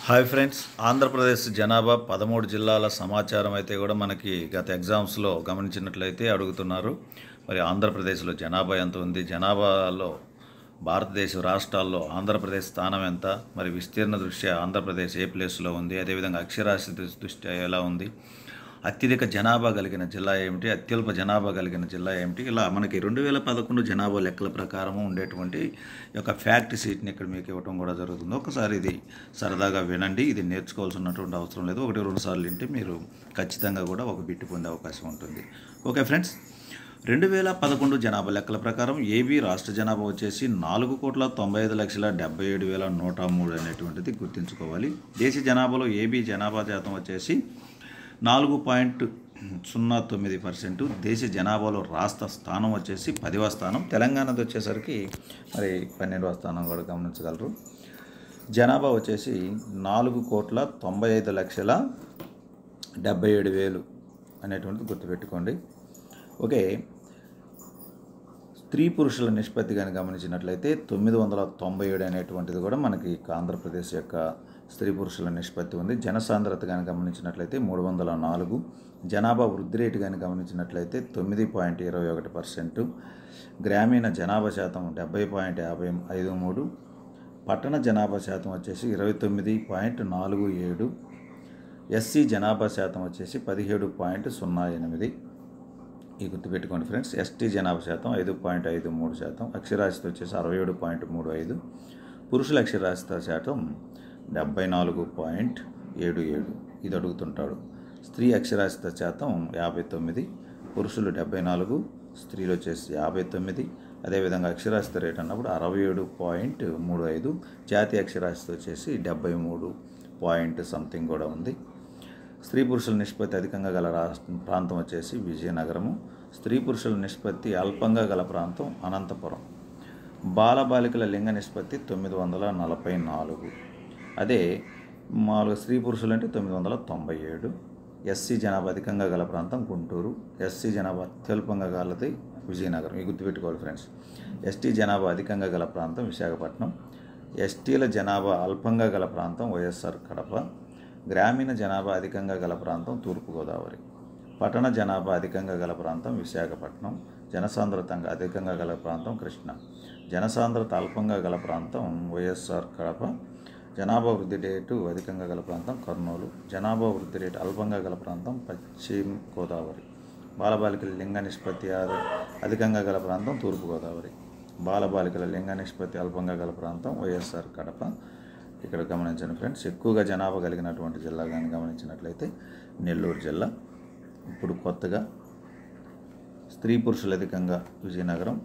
Hi friends, Andhra Pradesh జనాభా 13 జిల్లాల సమాచారం అయితే కూడా మనకి గత ఎగ్జామ్స్లో గమనించినట్లయితే అడుగుతున్నారు. మరి ఆంధ్రప్రదేశ్లో జనాభా ఎంత ఉంది, జనాభాలో భారతదేశ రాష్ట్రాల్లో ఆంధ్రప్రదేశ్ స్థానం ఎంత, మరి విస్తీర్ణ దృష్ట్యా ఆంధ్రప్రదేశ్ ఏ ప్లేస్లో ఉంది, అదేవిధంగా అక్షరాస్యత దృష్ట్యా ఎలా ఉంది, అత్యధిక జనాభా కలిగిన జిల్లా ఏమిటి, అత్యల్ప జనాభా కలిగిన జిల్లా ఏమిటి, ఇలా మనకి 2011 జనాభా లెక్కల ప్రకారం ఉండేటువంటి యొక్క ఫ్యాక్ట్ షీట్ని ఇక్కడ మీకు ఇవ్వడం కూడా జరుగుతుంది. ఒకసారి ఇది సరదాగా వినండి. ఇది నేర్చుకోవాల్సినటువంటి అవసరం లేదు. 1-2 సార్లు వింటే మీరు ఖచ్చితంగా కూడా ఒక బిట్టు పొందే అవకాశం ఉంటుంది. ఓకే ఫ్రెండ్స్, 2011 జనాభా లెక్కల ప్రకారం ఏబీ రాష్ట్ర జనాభా వచ్చేసి 4,95,77,103 అనేటువంటిది గుర్తుంచుకోవాలి. దేశ జనాభాలో ఏబీ జనాభా శాతం వచ్చేసి 4.09%. దేశ జనాభాలో రాష్ట్ర స్థానం వచ్చేసి 10వ స్థానం. తెలంగాణది వచ్చేసరికి మరి 12వ స్థానం కూడా గమనించగలరు. జనాభా వచ్చేసి 4,95,77,000 అనేటువంటిది గుర్తుపెట్టుకోండి. ఓకే, స్త్రీ పురుషుల నిష్పత్తి కానీ గమనించినట్లయితే 997 అనేటువంటిది కూడా మనకి ఆంధ్రప్రదేశ్ యొక్క స్త్రీ పురుషుల నిష్పత్తి ఉంది. జనసాంద్రత కానీ గమనించినట్లయితే 304. జనాభా వృద్ధి రేటు కానీ గమనించినట్లయితే 9.21%. గ్రామీణ జనాభా శాతం 70.53. పట్టణ జనాభా శాతం వచ్చేసి 29.47. ఎస్సీ జనాభా శాతం వచ్చేసి 17.08. ఈ గుర్తుపెట్టుకోండి ఫ్రెండ్స్. ఎస్టీ జనాభా శాతం 5.53%. అక్షరాస్యత వచ్చేసి 67.35. పురుషుల అక్షరాస్యత శాతం 74.77. ఇది అడుగుతుంటాడు. స్త్రీ అక్షరాస్యత శాతం 59, పురుషులు 74, స్త్రీలు వచ్చేసి 59. అదేవిధంగా అక్షరాస్యత రేట్ అన్నప్పుడు 67.35. జాతీయ అక్షరాస్యత వచ్చేసి 73 పాయింట్ సంథింగ్ కూడా ఉంది. స్త్రీ పురుషుల నిష్పత్తి అధికంగా గల ప్రాంతం వచ్చేసి విజయనగరము. స్త్రీ పురుషుల నిష్పత్తి అల్పంగా గల ప్రాంతం అనంతపురం. బాలబాలికల లింగ నిష్పత్తి 944. అదే మామూలుగా స్త్రీ పురుషులు అంటే 997. ఎస్సీ జనాభా అధికంగా గల ప్రాంతం గుంటూరు. ఎస్సీ జనాభా అత్యల్పంగా గలది విజయనగరం. ఇది గుర్తుపెట్టుకోవాలి ఫ్రెండ్స్. ఎస్టీ జనాభా అధికంగా గల ప్రాంతం విశాఖపట్నం. ఎస్టీల జనాభా అల్పంగా గల ప్రాంతం వైఎస్ఆర్ కడప. గ్రామీణ జనాభా అధికంగా గల ప్రాంతం తూర్పుగోదావరి. పట్టణ జనాభా అధికంగా గల ప్రాంతం విశాఖపట్నం. జనసాంద్రత అధికంగా గల ప్రాంతం కృష్ణా. జనసాంద్రత అల్పంగా గల ప్రాంతం వైఎస్ఆర్ కడప. జనాభా వృద్ధి రేటు అధికంగా గల ప్రాంతం కర్నూలు. జనాభా వృద్ధి రేటు అల్పంగా గల ప్రాంతం పశ్చిమ గోదావరి. బాలబాలికల లింగ నిష్పత్తి అధికంగా గల ప్రాంతం తూర్పుగోదావరి. బాలబాలికల లింగ నిష్పత్తి అల్పంగా గల ప్రాంతం వైఎస్ఆర్ కడప. ఇక్కడ గమనించండి ఫ్రెండ్స్. ఎక్కువగా జనాభా కలిగినటువంటి జిల్లా కానీ గమనించినట్లయితే నెల్లూరు జిల్లా. ఇప్పుడు కొత్తగా స్త్రీ పురుషులు అధికంగా విజయనగరం.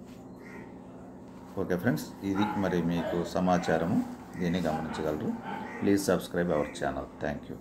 ఓకే ఫ్రెండ్స్, ఇది మరి మీకు సమాచారము. దీన్ని గమనించగలరు. Please subscribe our channel. Thank you.